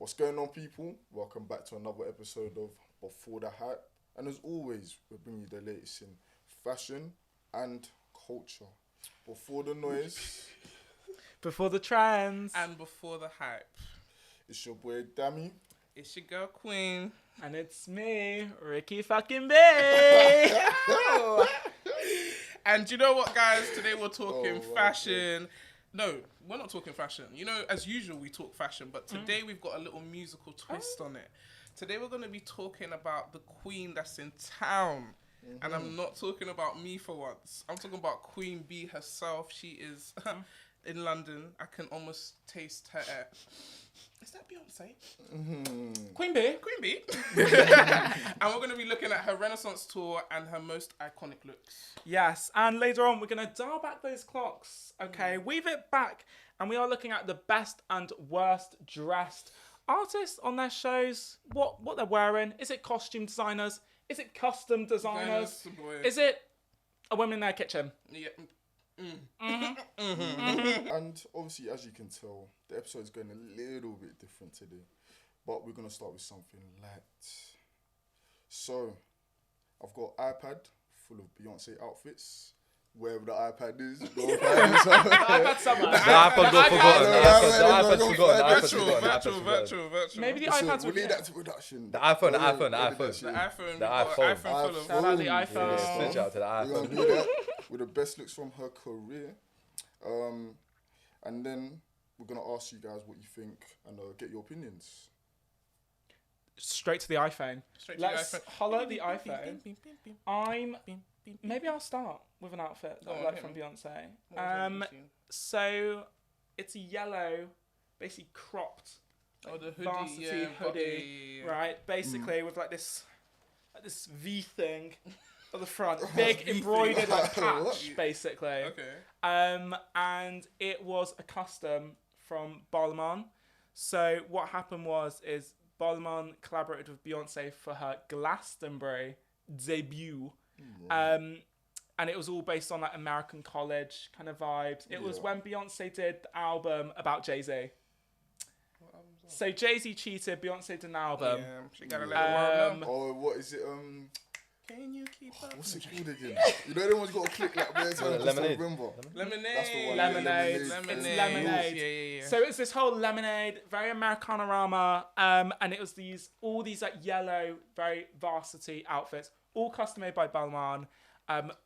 What's going on, people? Welcome back to another episode of Before the Hype. And as always, we bring you the latest in fashion and culture. Before the noise, before the trends, and before the hype. it's your boy Dami. It's your girl Queen. And it's me, Ricky fucking Bay. And you know what, guys? Today we're talking fashion. No, we're not talking fashion. You know, as usual, we talk fashion, but today we've got a little musical twist on it. Today we're going to be talking about the queen that's in town. And I'm not talking about me for once. I'm talking about Queen Bee herself. She is in London. I can almost taste her air. Is that Beyonce? Queen Bee. Queen Bee. And we're going to be looking at her Renaissance tour and her most iconic looks. Yes, and later on we're going to dial back those clocks, okay? Weave it back, and we are looking at the best and worst dressed artists on their shows, what they're wearing. Is it costume designers? Is it custom designers? Is it a woman in their kitchen? Yeah. And obviously, as you can tell, the episode is going a little bit different today. But we're going to start with something light. So, I've got iPad full of Beyonce outfits. Wherever the iPad is, go find it somewhere. iPad somewhere. The iPad got forgotten. Virtual. Maybe the So iPads we'll would leave that to production. The iPhone. The iPhone full of... Shout out the iPhone. Switch out to the We're going iPhone. to do that with the best looks from her career. And then we're going to ask you guys what you think and get your opinions. Straight to the iPhone. Let's holler the iPhone. Maybe I'll start with an outfit that I like from Beyonce. So it's a yellow, basically cropped, Oh, the hoodie, varsity hoodie, right? Basically with like this V thing at the front, big embroidered like patch, basically. Okay. And it was a custom from Balmain. So what happened is Balmain collaborated with Beyonce for her Glastonbury debut. And it was all based on like American college kind of vibes. It was when Beyonce did the album about Jay-Z. So Jay-Z cheated, Beyonce did an album. Yeah, she got a little warm. Oh, what is it? Can you keep up? What's it called again? You know, everyone's got to click like where's Lemonade. Remember? Lemonade. That's the one. Lemonade. Yeah, It's Lemonade. Yeah. So it's this whole Lemonade, very Americana-rama, and it was all these like yellow, very varsity outfits, all custom made by Balmain.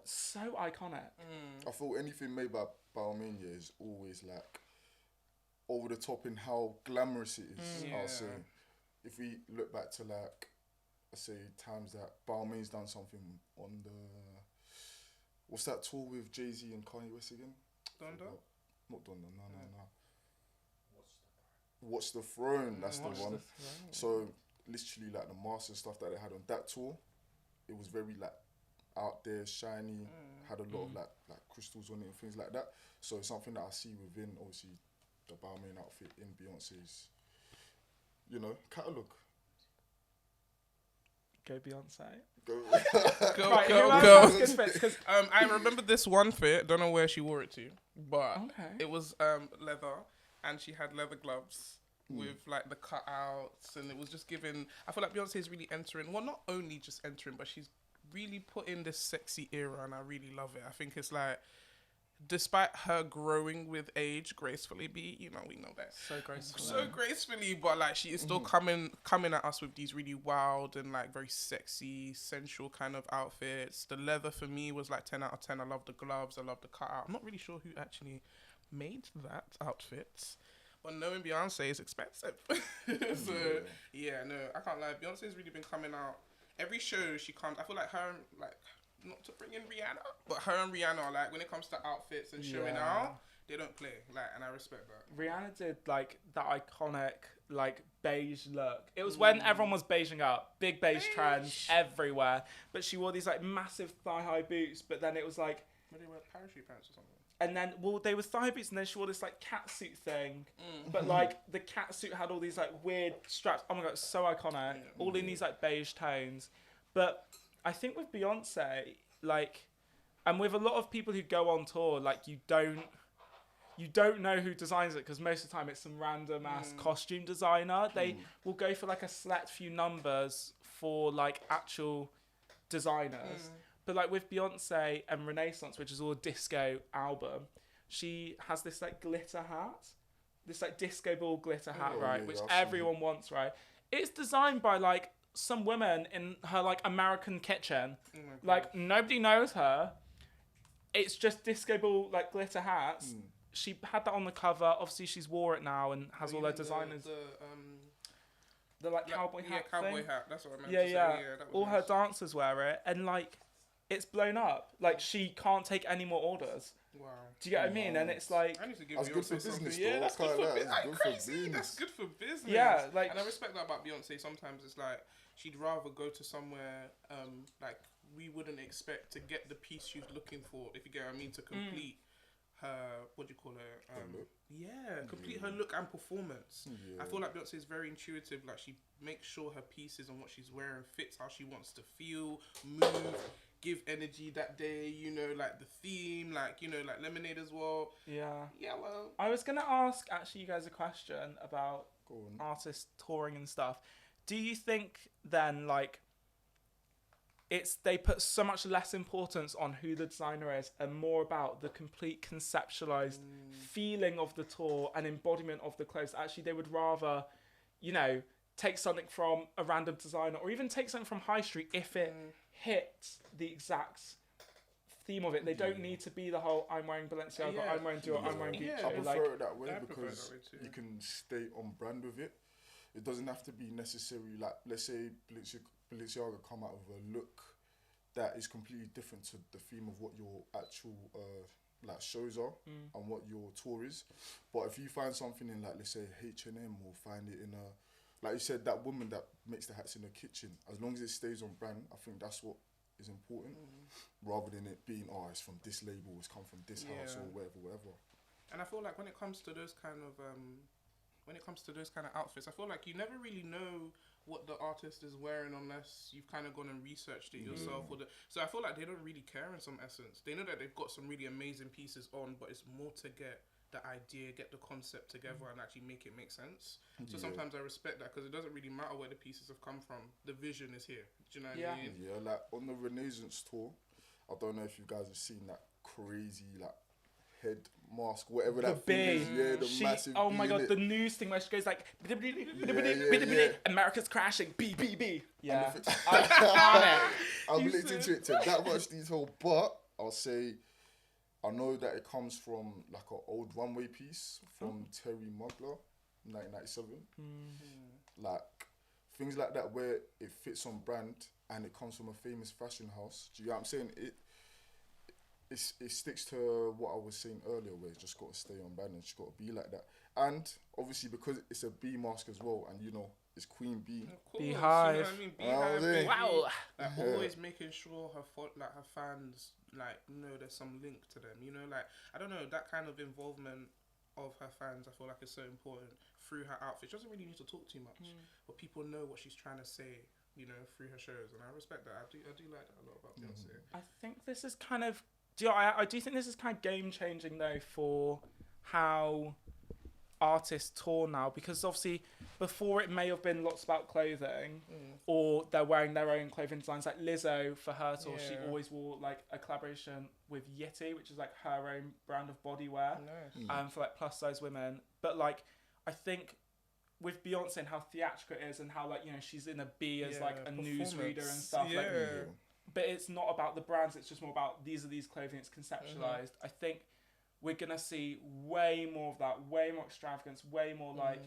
So iconic. I thought anything made by Balmain is always like over the top in how glamorous it is. I'll say, if we look back to like, I say times that Balmain's done something on the what's that tour with Jay-Z and Kanye West again? Donda? Not Donda. No. Watch the Throne. That's the one. So literally like the master stuff that they had on that tour, it was very like out there, shiny, had a lot of like crystals on it and things like that. So it's something that I see within obviously the Balmain outfit in Beyonce's, catalogue. Go Beyonce. Go. Right, Go. Because I remember this one fit. Don't know where she wore it to, but Okay. it was leather, and she had leather gloves with like the cutouts, and it was just giving. I feel like Beyonce is really entering. Well, not only just entering, but she's really put in this sexy era, and I really love it. I think it's like, despite her growing with age gracefully, we know that so gracefully, but like she is still coming at us with these really wild and like very sexy, sensual kind of outfits. The leather for me was like 10 out of 10. I love the gloves, I love the cutout. I'm not really sure who actually made that outfit, but knowing Beyonce is expensive. So I can't lie. Beyonce's really been coming out. Every show she comes, I feel like her, like, not to bring in Rihanna, but her and Rihanna, like, when it comes to outfits and showing out, they don't play, like, and I respect that. Rihanna did like that iconic like beige look. It was when everyone was beiging up, big beige trends everywhere. But she wore these like massive thigh-high boots. But then it was like, But they wear parachute pants or something. and then they were thigh boots, and then she wore this like catsuit thing. But like the catsuit had all these like weird straps. Oh my god, it's so iconic. All in these like beige tones. But I think with Beyonce, like, and with a lot of people who go on tour, like you don't know who designs it because most of the time it's some random ass costume designer. They will go for like a select few numbers for like actual designers. But like with Beyonce and Renaissance, which is all a disco album, she has this like glitter hat, this like disco ball glitter hat, right? Which everyone wants, right? It's designed by like some woman in her like American kitchen. Like nobody knows her. It's just disco ball like glitter hats. She had that on the cover. Obviously, she's wore it now and has all her designers. The like cowboy hat. Yeah, cowboy thing. hat. That's what I meant to say. Yeah. That was All her nice. dancers wear it, and like, it's blown up. Like she can't take any more orders. Wow. Do you get what I mean? And it's like, I need to give That's good Beyonce for something. business, Yeah, though. that's I good can't for lie, business. that's good for Crazy. That's business. good for business. Yeah, like- and I respect that about Beyonce. Sometimes it's like she'd rather go to somewhere like we wouldn't expect to get the piece she's looking for. If you get what I mean, to complete her, what do you call her? look? Complete her look and performance. Yeah. I feel like Beyonce is very intuitive. Like she makes sure her pieces and what she's wearing fits how she wants to feel, move, give energy that day. You know, like the theme, like you know, like Lemonade as well. yeah. Yeah, well, I was gonna ask actually you guys a question about Go on. artists touring and stuff. Do you think then like they put so much less importance on who the designer is and more about the complete conceptualized feeling of the tour and embodiment of the clothes? Actually, they would rather, you know, take something from a random designer or even take something from High Street if it hits the exact theme of it. They don't need to be the whole I'm wearing Balenciaga, Yeah. I'm wearing Dior, I'm wearing Gucci. Yeah. I prefer Like, it that way I prefer it because that way too. you can stay on brand with it. It doesn't have to be necessarily like, let's say Balenciaga come out with a look that is completely different to the theme of what your actual like shows are and what your tour is. But if you find something in like, let's say H&M, or find it in a, like you said, that woman that makes the hats in the kitchen, as long as it stays on brand, I think that's what is important, rather than it being, oh, it's from this label, it's come from this house or whatever. And I feel like when it comes to those kind of outfits, I feel like you never really know what the artist is wearing unless you've kind of gone and researched it yourself. So I feel like they don't really care in some essence. They know that they've got some really amazing pieces on, but it's more to get the idea, get the concept together and actually make it make sense. So sometimes I respect that because it doesn't really matter where the pieces have come from. The vision is here. Do you know what I mean? Yeah, like on the Renaissance tour, I don't know if you guys have seen that crazy like head mask, whatever the that thing is. bee. Yeah, the massive oh bee my god, in the it. news thing where she goes like, yeah. America's crashing, B. Yeah. I've looked into it to that much detail, but I'll say I know that it comes from like an old runway piece from Terry Mugler, 1997. Like things like that where it fits on brand and it comes from a famous fashion house. Do you know what I'm saying? It sticks to what I was saying earlier, where it's just got to stay on brand and it's got to be like that. And obviously because it's a bee mask as well, and you know it's Queen Bee. Of course, Beyhive. You know what I mean? Beyhive, baby. Wow. Like always making sure her fans like know there's some link to them. You know, like I don't know, that kind of involvement of her fans, I feel like is so important through her outfit. She doesn't really need to talk too much, but people know what she's trying to say. You know, through her shows, and I respect that. I do like that a lot about Beyonce. I think this is kind of, I do think this is kind of game changing though for how artists tour now, because obviously before it may have been lots about clothing or they're wearing their own clothing designs. Like Lizzo, for her tour, she always wore like a collaboration with Yeti, which is like her own brand of bodywear for like plus size women. But like I think with Beyonce and how theatrical it is and how like, you know, she's in a B as like a newsreader and stuff, like, but it's not about the brands, it's just more about these clothing, it's conceptualized. I think we're gonna see way more of that, way more extravagance, way more like,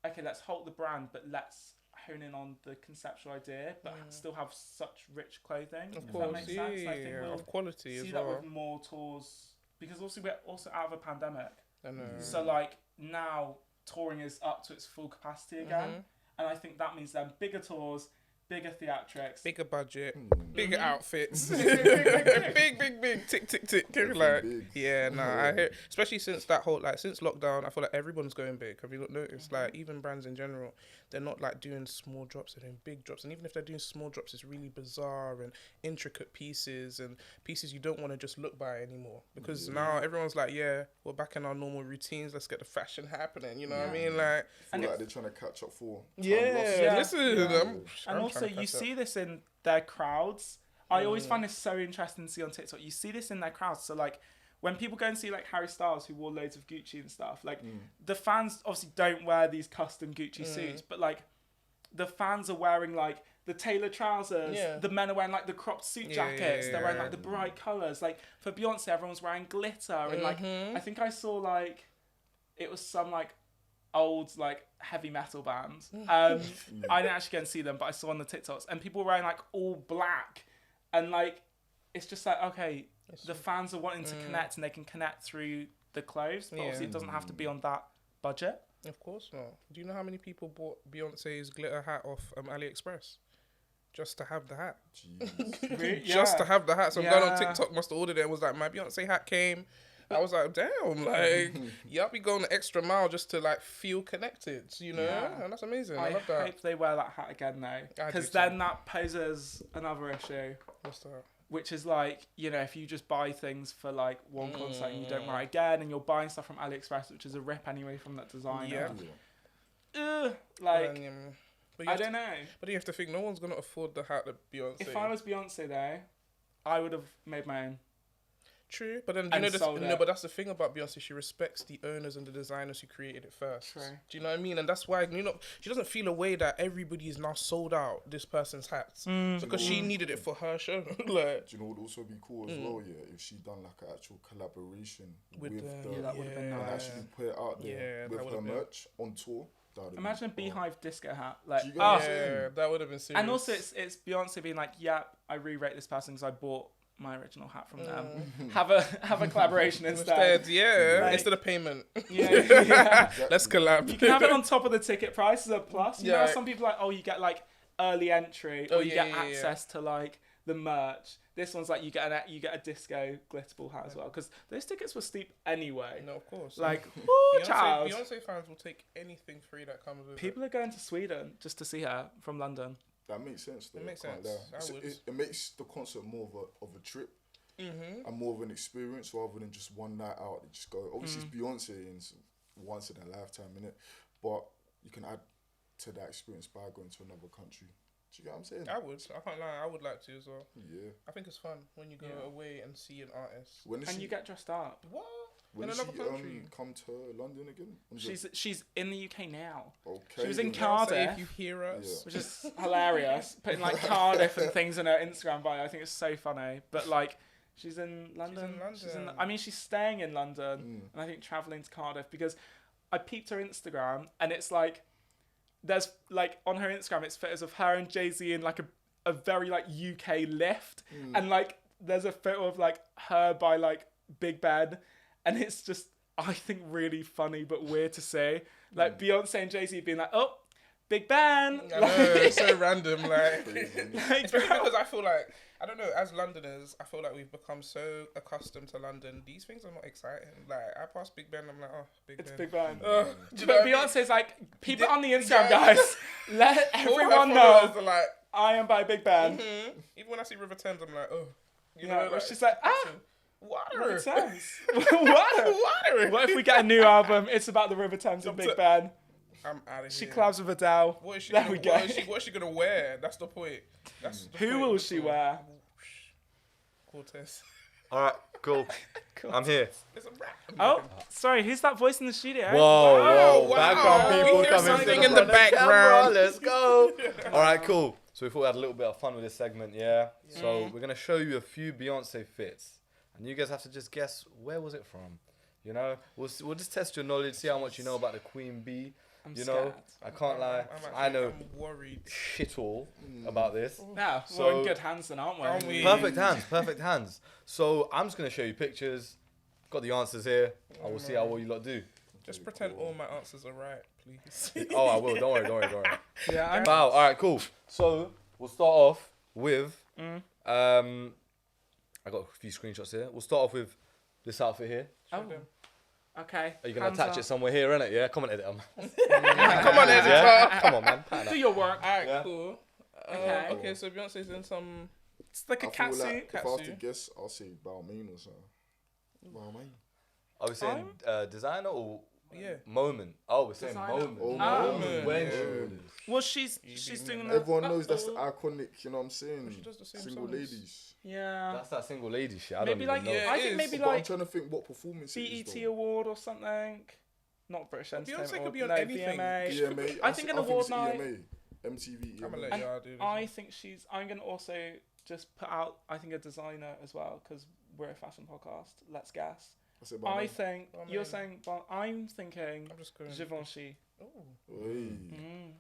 okay, let's hold the brand, but let's hone in on the conceptual idea, but still have such rich clothing. Of if course, that makes sense. And I think we'll of quality see as that well. with more tours, because also we're also out of a pandemic. I know. So like now touring is up to its full capacity again, and I think that means then bigger tours bigger theatrics. Bigger budget, Mm. bigger outfits, big, tick, like, Everything big. yeah, nah, I hear, especially since that whole, like, since lockdown, I feel like everyone's going big. Have you not noticed? Like, even brands in general, they're not like doing small drops, they're doing big drops. And even if they're doing small drops, it's really bizarre and intricate pieces and pieces you don't want to just look by anymore. Because now everyone's like, yeah, we're back in our normal routines, let's get the fashion happening, you know what I mean? Like, I feel like they're trying to catch up for time yeah, lost. Yeah. listen, Yeah. I'm And also, trying to you catch up. see this in their crowds. I always find this so interesting to see on TikTok. You see this in their crowds. So, like, when people go and see, like, Harry Styles, who wore loads of Gucci and stuff, like, the fans obviously don't wear these custom Gucci suits, but, like, the fans are wearing, like, the tailored trousers. Yeah. The men are wearing, like, the cropped suit jackets. They're wearing, like, the bright colours. Like, for Beyonce, everyone's wearing glitter. And, like, I think I saw, like, it was some, like, old, like, heavy metal band. I didn't actually go and see them, but I saw on the TikToks. And people were wearing, like, all black. And, like, it's just like, okay, the fans are wanting to connect, and they can connect through the clothes. But obviously, it doesn't have to be on that budget. Of course not. Do you know how many people bought Beyonce's glitter hat off AliExpress? Just to have the hat. Jeez. Really? Just to have the hat. Some girl on Yeah. TikTok must have ordered it and was like, my Beyonce hat came. I was like, damn, like, y'all be going the extra mile just to, like, feel connected, you know? Yeah. And that's amazing. I I love that. hope they wear that hat again, though. I Because do then that poses another issue. What's that? Which is like, you know, if you just buy things for like one concert and you don't wear it again, and you're buying stuff from AliExpress, which is a rip anyway from that designer. Yeah. Like, But you I have don't know. But you have to think, no one's going to afford the hat that Beyonce... If I was Beyonce though, I would have made my own. True, but then you And know, sold no, it. but that's the thing about Beyonce. She respects the owners and the designers who created it first. True. Do you know what I mean? And that's why she doesn't feel a way that everybody is now sold out this person's hats because she needed it for her show. Like, Do you know what would also be cool as well? Yeah, if she done like an actual collaboration with the Yeah, that would have been and nice. actually put it out there Yeah, that with her would've been- merch on tour. That would've Imagine a been- Beyhive disco hat. Like, Do you get what I'm oh. saying? yeah, that would have been serious. And also it's Beyonce being like, yeah, I re-rate this person because I bought my original hat from them. Have a collaboration instead. yeah, Like- instead of payment, Yeah. Exactly. let's collab. You can have it on top of the ticket price as a plus. You know, Yeah. how some people are like, oh, you get like early entry, or Oh, you yeah, get yeah, yeah. access to like the merch. This one's like you get a disco glitterball hat as well, because those tickets were steep anyway. No, of course. Like, woo, child. Beyonce fans will take anything free that comes with People are going to Sweden just to see her from London. That makes sense. Though. It makes I can't sense. lie. I So would. it makes the concert more of a trip and more of an experience rather than just one night out. They just go. Obviously, it's Beyonce and it's once in a lifetime, innit? But you can add to that experience by going to another country. Do you get what I'm saying? I would. I can't lie. I would like to as well. Yeah. I think it's fun when you go Yeah. away and see an artist. When is And she? you get dressed up. What? When in does another she country. come to London again? She's in the UK now, Okay. she was in then. Cardiff. Beyonce, if you hear us. which is hilarious. Putting like Cardiff and things in her Instagram bio, I think it's so funny. But like, she's in London. London. I mean, she's staying in London, and I think traveling to Cardiff, because I peeped her Instagram, and it's like, there's like on her Instagram, it's photos of her and Jay-Z in like a very like UK lift, and like there's a photo of like her by like Big Ben, and it's just, I think, really funny but weird to say. Like Beyonce and Jay-Z being like, oh, Big Ben. I know, it's so random, like, Like, especially because I feel like, I don't know, as Londoners, I feel like we've become so accustomed to London. These things are not exciting. Like, I pass Big Ben, I'm like, oh, Big it's Ben. Big Ben. Do you know But what I mean? Beyonce's like, peep it on the Instagram, Yeah. guys. Let All her everyone followers know are like, I am by Big Ben. even when I see River Thames, I'm like, oh. You Yeah, know, where like, she's like, ah, water. River Thames. Water. Water. What if we get a new album? It's about the River Thames and Big Ben. I'm out of She here. collabs with Adele. What is she There gonna, we go. What is she gonna wear? That's the point. That's the Who point. will she wear? Cortez. All right, cool. I'm here. It's a rap. Oh, sorry. Who's that voice in the studio? Whoa, wow. background We people hear coming something to in the front of background. camera. Let's go. All right, cool. So we thought we had a little bit of fun with this segment, yeah? So we're gonna show you a few Beyonce fits, and you guys have to just guess where was it from. You know, we'll just test your knowledge, see how much you know about the Queen Bee. I'm You know, scared. I can't lie, I'm I know I'm worried. shit all about this. Yeah, So- we're in good hands then, aren't we? Aren't we? Perfect hands, perfect hands. So I'm just gonna show you pictures. Got the answers here. I will see how well you lot do. Just pretend all my answers are right, please. Oh, I will. Don't worry. Yeah, I'm, Wow. All right. Cool. So we'll start off with. Mm. I got a few screenshots here. We'll start off with this outfit here. Oh. Okay. Are you gonna hands attach up. it somewhere here, innit? Yeah, come on, edit 'em. Come on, editor. Yeah? Come on, man. Do your work. Alright, Yeah. cool. Okay. Okay, so Beyonce's in some. It's like a I feel catsuit. like if I was to catsuit. guess, I'll say Balmain or something. Balmain. Are we saying designer or Yeah. moment? Oh, we're saying Designer. moment. Oh, moment. When yeah. she wore this. Well, she's beat doing me, that. Everyone knows that's the iconic, you know what I'm saying? She does the same Single songs. ladies. Yeah. That's that single lady shit. I Maybe don't like even know. Yeah, I it think is. maybe But I'm like trying to think what performance it is, BET though. award or something. Not British Entertainment Beyonce could Award, be on no, anything. VMA. EMA. I think an award it's night. EMA. MTV, I'm gonna EMA. let y'all do this. I think she's. I'm gonna also just put out. I think a designer as well because we're a fashion podcast. Let's guess. I said I Balmain. think Balmain. you're saying. I'm thinking I'm just going. Givenchy. Oh. Hey, Mm.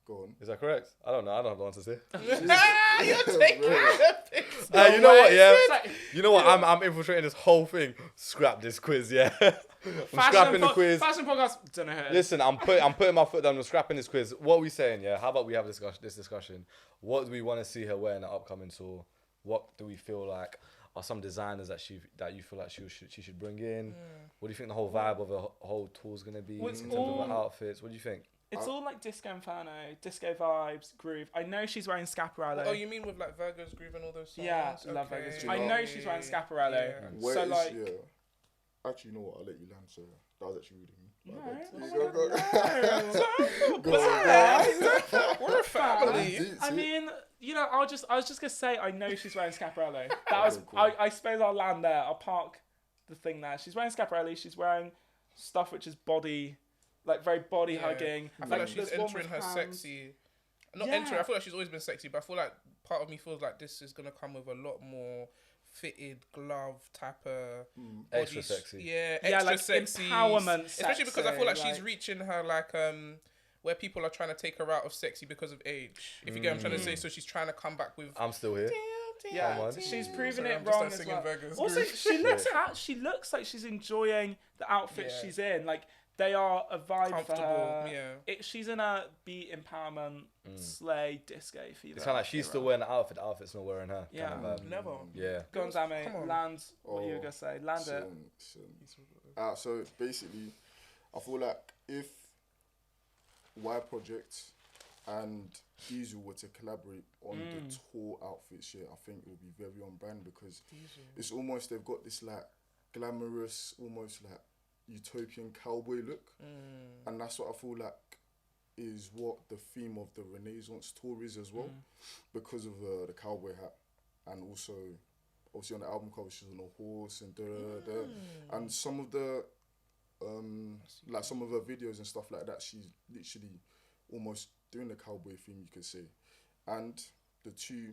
go on. Is that correct? I don't know. I don't have the answers here. You're taking the piss. Hey, you know what? Yeah. It's like You know what? I'm infiltrating this whole thing. Scrap this quiz, yeah. I'm scrapping the quiz. Fashion podcast. Don't know who it is. Listen, I'm putting my foot down. I'm scrapping this quiz. What are we saying? Yeah. How about we have this discussion? What do we want to see her wear in the upcoming tour? What do we feel like are some designers that you feel like she should bring in? What do you think the whole vibe of her whole tour is gonna be Well, in it's terms of her all- outfits? What do you think? It's all like disco inferno, disco vibes, groove. I know she's wearing Scaparello. Oh, you mean with like Virgo's Groove and all those songs? Yeah, love Okay. Virgo's Groove. I know she's wearing Scaparello. Yeah. Where So, is- like- yeah. Actually, you know what? I'll let you land. So that was actually rude of me. No, My bad. oh Yeah, my go, God, go. no. Go on, We're a family. Deep, I see? mean, you know, I was just gonna say I know she's wearing Scaparello. That was cool. I suppose I'll land there. I'll park the thing there. She's wearing Scaparelli. She's wearing stuff which is body, like very body Yeah. hugging. I feel like she's there's one entering with her hands. sexy. Not Yeah. entering. I feel like she's always been sexy, but I feel like part of me feels like this is gonna come with a lot more fitted glove type of Extra sexy. Yeah, Yeah, extra like sexy. empowerment Especially because I feel like sexy, she's reaching her like where people are trying to take her out of sexy because of age. If you get what I'm trying to say, so she's trying to come back with. I'm still here. Yeah, Come on. she's proven Sorry, it I'm just wrong as singing well. Virgo's Also, Groove. she looks like she's enjoying the outfit Yeah. she's in. Like they are a vibe for Comfortable, her. yeah. She's in a beat empowerment, slay, disco fever. It's kind of like she's still wearing the outfit. The outfit's not wearing her. Yeah. Kind of, Never. Yeah. Go on, Dami. Come on. Land. What you were Oh, gonna say? Land it. So basically, I feel like if Y Project and Diesel were to collaborate on the tour outfits, yeah, I think it would be very on brand because it's almost they've got this like glamorous, almost like utopian cowboy look, and that's what I feel like is what the theme of the Renaissance tour is as well, because of the cowboy hat, and also obviously on the album cover she's on a horse and and some of the like some of her videos and stuff like that, she's literally almost doing the cowboy theme, you could say. And the two,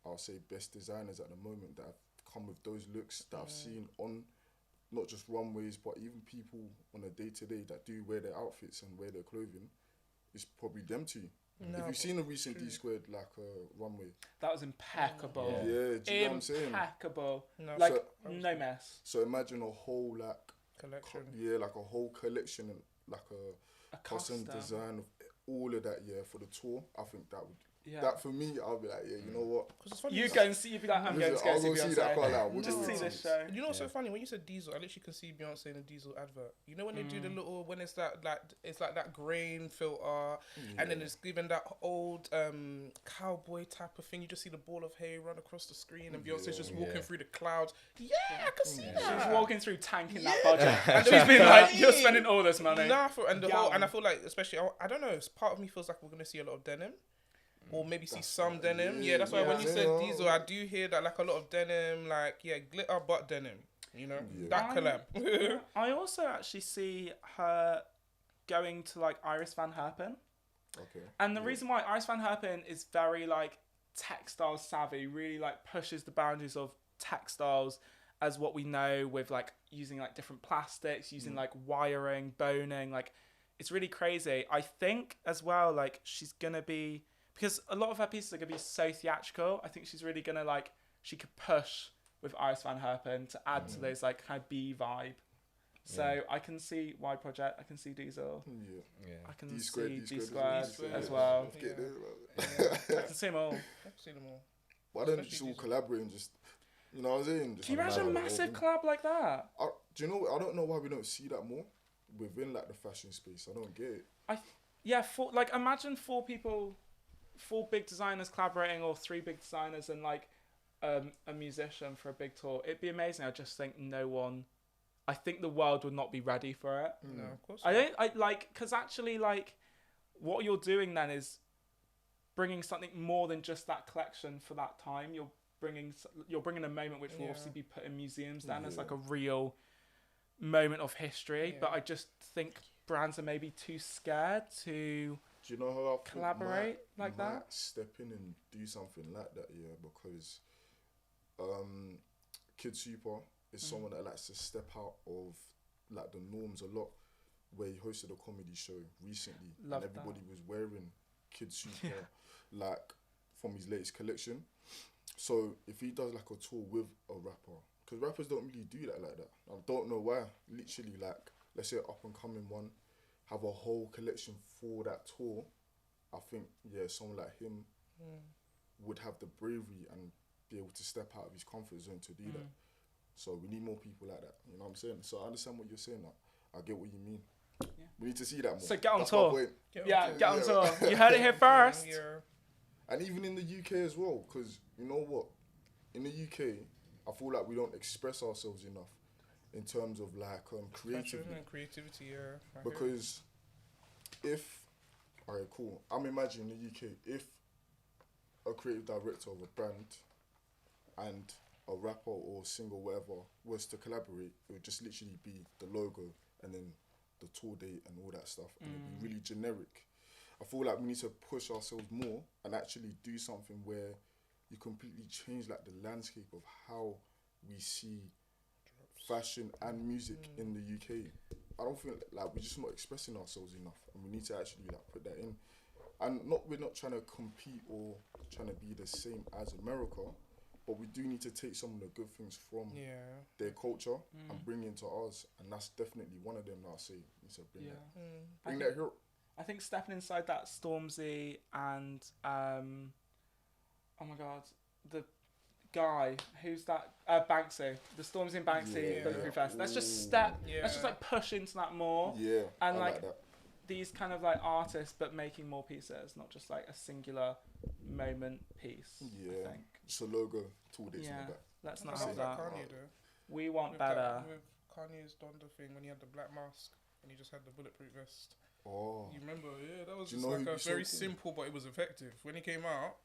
I'll say, best designers at the moment that have come with those looks that I've seen on not just runways, but even people on a day-to-day that do wear their outfits and wear their clothing, is probably them two. If you've seen a recent D squared like runway, That was impeccable. yeah, do you know what I'm saying? Impeccable. No. Like So- no mess. So imagine a whole like Collection. like a whole collection and like a custom design of all of that, yeah, for the tour. I think that would that for me, I'll be like, yeah, you know what? Because it's funny. You go and see. You'd be like, I'm going to Listen, go I'll see go see that. I can't lie. Beyonce. We'll Just do see it. this show. You know what's so funny? When you said Diesel, I literally can see Beyonce in a Diesel advert. You know when they do the little, when it's that like it's like that grain filter, and then it's given that old cowboy type of thing. You just see the ball of hay run across the screen, and Beyonce's just walking through the clouds. Yeah, I can see that. She's walking through tanking that budget. And she's been like, you're spending all this money. Nah, and the whole, Yum. and I feel like, especially, I don't know. Part of me feels like we're gonna see a lot of denim. Or maybe see some denim. Yeah, that's why when you said Diesel, I do hear that like a lot of denim, like glitter but denim. You know, that collab. I also actually see her going to like Iris Van Herpen. Okay. And the reason why Iris Van Herpen is very like textile savvy, really like pushes the boundaries of textiles as what we know with like using like different plastics, using like wiring, boning, like it's really crazy. I think as well, like she's gonna be, because a lot of her pieces are gonna be so theatrical, I think she's really gonna like, she could push with Iris Van Herpen to add to those like kind of B vibe So I can see Y Project, I can see Diesel, Yeah. I can D see squared, D Squared as yeah. well. Get there, I can see them all. I've seen them all. Why don't Especially just all these- collaborate and just, you know what I'm saying? Just Can you imagine a massive collab like that? Do you know? I don't know why we don't see that more within like the fashion space. I don't get it. Yeah, imagine 4 people, 4 big designers collaborating, or 3 big designers and like a musician for a big tour. It'd be amazing. I just think I think the world would not be ready for it. No, of course. Because actually, like, what you're doing then is bringing something more than just that collection for that time. You're bringing a moment which will obviously be put in museums then as like a real moment of history. But I just think brands are maybe too scared to Do you know how I collaborate like that? might step in and do something like that, yeah, because Kid Super is someone that likes to step out of like the norms a lot. Where he hosted a comedy show recently, Love and everybody was wearing Kid Super like from his latest collection. So if he does like a tour with a rapper, because rappers don't really do that like that. I don't know why. Literally, like, let's say an up and coming one, have a whole collection for that tour. I think someone like him would have the bravery and be able to step out of his comfort zone to do that. So we need more people like that. You know what I'm saying? So I understand what you're saying. I get what you mean. Yeah. We need to see that more. So get on That's tour. my point. Get on tour. You heard it here first. And even in the UK as well, because you know what? In the UK, I feel like we don't express ourselves enough in terms of like creativity, yeah. Because alright, cool. I'm imagining the UK, if a creative director of a brand and a rapper or singer, whatever, was to collaborate, it would just literally be the logo and then the tour date and all that stuff, and it'd be really generic. I feel like we need to push ourselves more and actually do something where you completely change like the landscape of how we see fashion and music in the UK. I don't think like we're just not expressing ourselves enough, and we need to actually like put that in. And we're not trying to compete or trying to be the same as America, but we do need to take some of the good things from their culture and bring into ours, and that's definitely one of them that I say needs to bring that. Bring that here. I think stepping inside that Stormzy and oh my god, the guy who's that Banksy, the Stormzy and Banksy Bulletproof Fest. Let's just step. Let's just like push into that more. Yeah, and I like that. These kind of like artists, but making more pieces, not just like a singular moment piece. Yeah, I think. just a logo, tool dates in the back. Let's not How have about that. Kanye though? We want With better. with Kanye's Donda thing when he had the black mask and he just had the bulletproof vest. Oh, You remember? Yeah, that was Do you just know like who'd a be so very cool? simple, but it was effective. When he came out,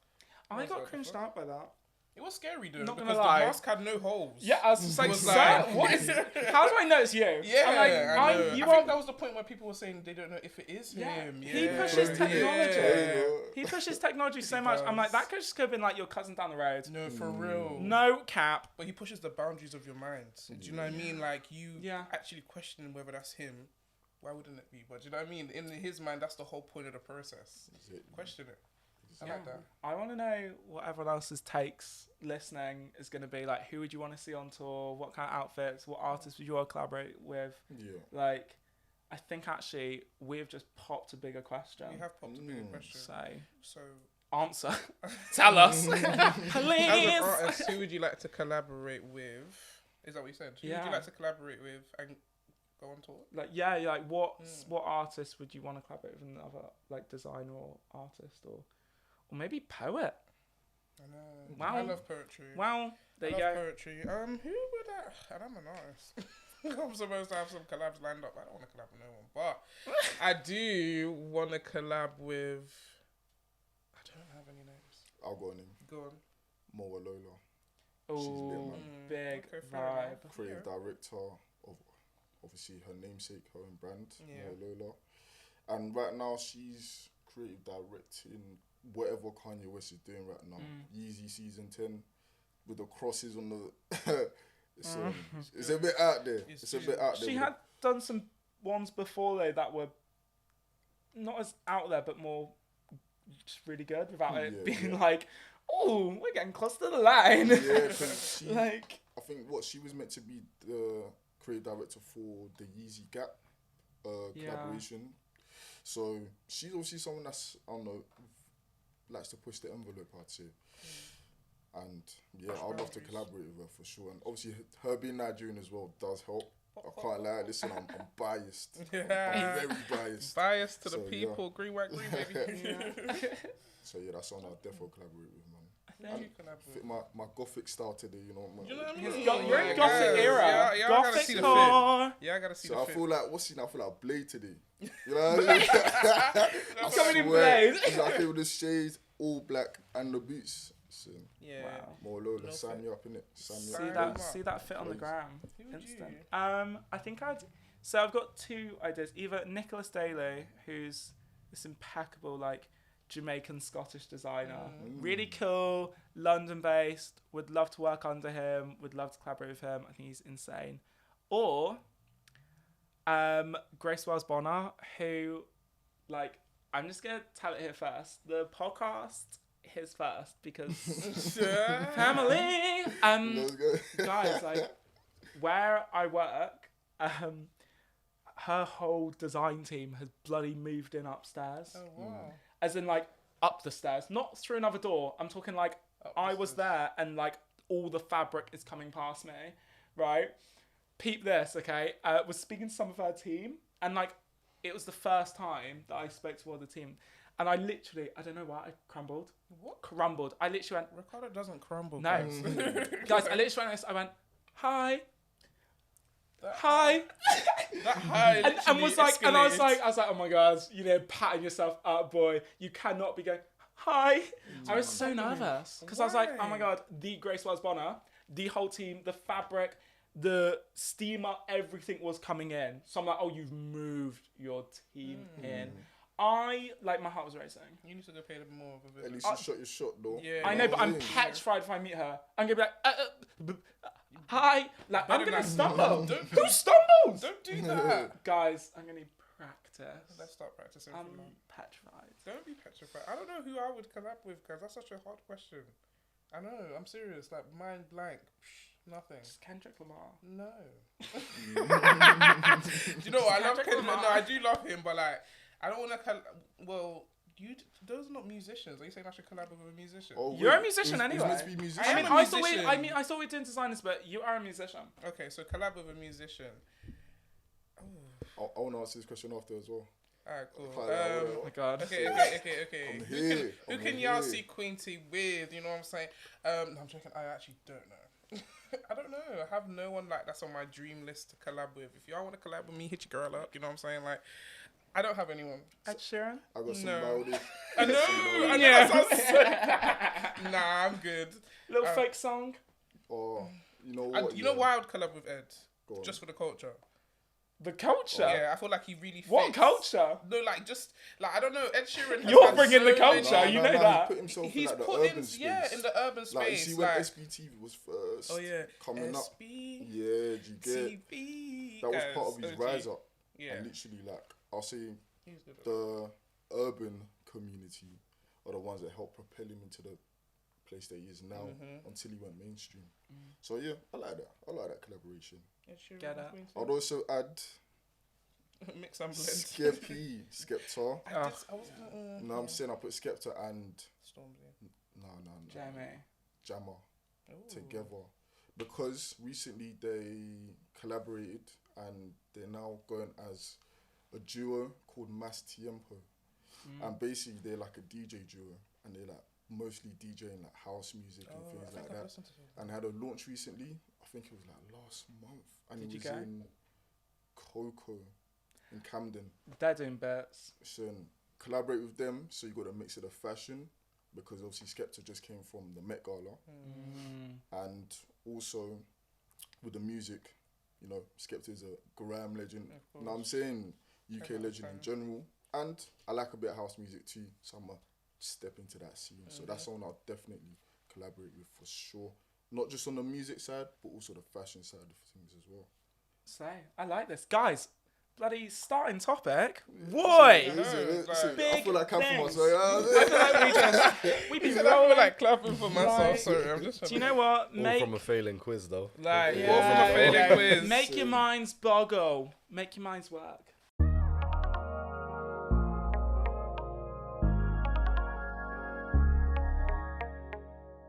I was got like, cringed fuck? out by that. it was scary though, Not gonna because lie. the mask had no holes. Yeah, I was just like, was sir, like- what is? How do I notice you? Yeah, I'm like, I know. you I are. think that was the point where people were saying they don't know if it is Yeah. him. He Yeah. pushes technology. Yeah. He pushes technology so He much. I'm like, does. that could just have been like your cousin down the road. No, for real. No cap. But he pushes the boundaries of your mind. Do you know what I mean? Like you Yeah. actually questioning whether that's him. Why wouldn't it be? But do you know what I mean? In his mind, that's the whole point of the process. Question it. I like that. I want to know what everyone else's takes listening is going to be. Like, who would you want to see on tour? What kind of outfits? What artists would you want to collaborate with? Yeah. Like, I think actually we've just popped a bigger question. You have popped a bigger question. So, So, answer. Tell us. as an Please. artist, who would you like to collaborate with? Is that what you said? Who would Yeah. you like to collaborate with and go on tour? Like, like what artist would you want to collaborate with another, like, designer or artist or maybe poet? I know. Wow. I love poetry. Well, there you I love go. poetry. Who would I? And I'm an artist. I'm supposed to have some collabs lined up. I don't want to collab with no one, but I do want to collab with. I don't have any names. I'll go on him. Go on. Moa Lola, Oh, man. big Okay, fair vibe. enough. creative Yeah. director of obviously her namesake, her own brand, Yeah. Moa Lola. And right now she's creative directing whatever Kanye West is doing right now. Yeezy season 10 with the crosses on the. It's a bit out there. It's a bit out there. She had done some ones before though that were not as out there, but more just really good without it being like, oh, we're getting close to the line. Yeah, 'cause she, like, I think she was meant to be the creative director for the Yeezy Gap collaboration. So she's obviously someone that's, I don't know, likes to push the envelope, I'd say. And yeah, I'd love to collaborate with her for sure. And obviously her being Nigerian as well does help. I can't lie, listen, I'm biased. I'm very biased. Biased to the people, green, white, green, baby. So yeah, that's someone I'll definitely collaborate with, man. I think Fit my gothic style today, you know. You know what I mean? You're in gothic era. Yeah, I gotta see the fit. Yeah, I gotta see the fit. So I feel like, I feel like Blade today. You know what I mean? I'm coming in Blade. I came with the shades, all black, and the boots. So, Yeah. Wow. more Lola, sign me up, innit? Sign me up. See that fit on the gram. Who would Instant. you? I think so I've got two ideas. Either Nicholas Daly, who's this impeccable like Jamaican Scottish designer, really cool, London based. Would love to work under him. Would love to collaborate with him. I think he's insane. Or Grace Wells Bonner, who, like, I'm just gonna tell it here first. The podcast his first because family. Let's go. Guys, like where I work, her whole design team has bloody moved in upstairs. Oh wow. As in like up the stairs, not through another door. I'm talking like I was there and like all the fabric is coming past me, right? Peep this, okay? Was speaking to some of her team and like it was the first time that I spoke to all the team. And I don't know why, I crumbled. What? Crumbled. I literally went, Ricardo doesn't crumble. no. Guys. Guys, I literally went, hi. Hi. That high And was like, and I was escalated. like, oh my God, you know, patting yourself up, boy. You cannot be going, hi. I was so nervous because I was like, oh my Why? God, the Grace Wells Bonner, the whole team, the fabric, the steamer, everything was coming in. So I'm like, oh, you've moved your team in. My heart was racing. You need to go pay them more of a At visit. least you shot your shot, though. Yeah. I know, but I'm saying? petrified if I meet her. I'm gonna be like, hi. Like, I'm Better gonna not- stumble. Don't- Who stumbles? Don't do that. Guys, I'm gonna need practice. Let's start practicing. I'm from now. petrified. Don't be petrified. I don't know who I would collab with because that's such a hard question. I know. I'm serious. Like mind blank. Nothing. Just Kendrick Lamar. No. Do you know what? I love Kendrick Kendrick. Lamar. No, I do love him, but like, I don't want to. Well, those are not musicians. Are you saying I should collab with a musician? Oh, You're a wait, musician it was anyway. meant to be musician. I I mean, am a I thought musician. we didn't designers, but you are a musician. Okay, so collab with a musician. I want to answer this question after as well. Alright, cool. Oh my God. Okay. I'm here. Who can y'all see Quinty with? You know what I'm saying? No, I'm joking. I actually don't know. I don't know. I have no one like that's on my dream list to collab with. If y'all want to collab with me, hit your girl up. You know what I'm saying? Like, I don't have anyone. Ed Sheeran? I got some No. melody. I know. I know Yeah. that sounds so bad. Nah, I'm good. Little fake song? Or, you know what? You know why I would collab with Ed? Go on. Just for the culture. The culture? Yeah, I feel like he really. What fits. culture? No, like just like I don't know. Ed Sheeran. has You're had bringing the so culture, many- you know that. He put himself He's in like, put the in, urban space. yeah, in the urban space. Like, you see when SBTV was first oh yeah, coming up. SB, Yeah, do you get? TV. That was part of his OG. rise up. Yeah, And literally, like, I'll say he's good. the urban community are the ones that helped propel him into the place that he is now until he went mainstream. So yeah, I like that. I like that collaboration. Ed Sheeran Get and it. Quincy. I'd also add Mix and blend. Skepta. I was. No, I'm saying I put Skepta and Stormzy. no, Jamie. Jammer Ooh. together because recently they collaborated and they're now going as a duo called Mas Tiempo. And basically they're like a DJ duo and they're like mostly DJing like house music and I things think like I've that. listened to him. And had a launch recently. I think it was like last month, and Did it you was go? in Coco in Camden. They're doing bits. So collaborate with them. So you got a mix of the fashion because obviously Skepta just came from the Met Gala, and also with the music. You know, Skepta is a Graham legend. Of You know what I'm course. saying? UK Everyone legend in can. general, and I like a bit of house music too. So I'm gonna step into that scene. So that's someone I'll definitely collaborate with for sure. Not just on the music side, but also the fashion side of things as well. So, I like this. Guys, bloody starting topic. Boy! Listen, like- I Big feel like I'm from things. myself. I feel like we be rolling feel like clapping for myself. Like, Sorry, I'm just. Do you know what? All from a failing quiz, though. Like, Yeah, all from a failing quiz. Make your minds boggle. Make your minds work.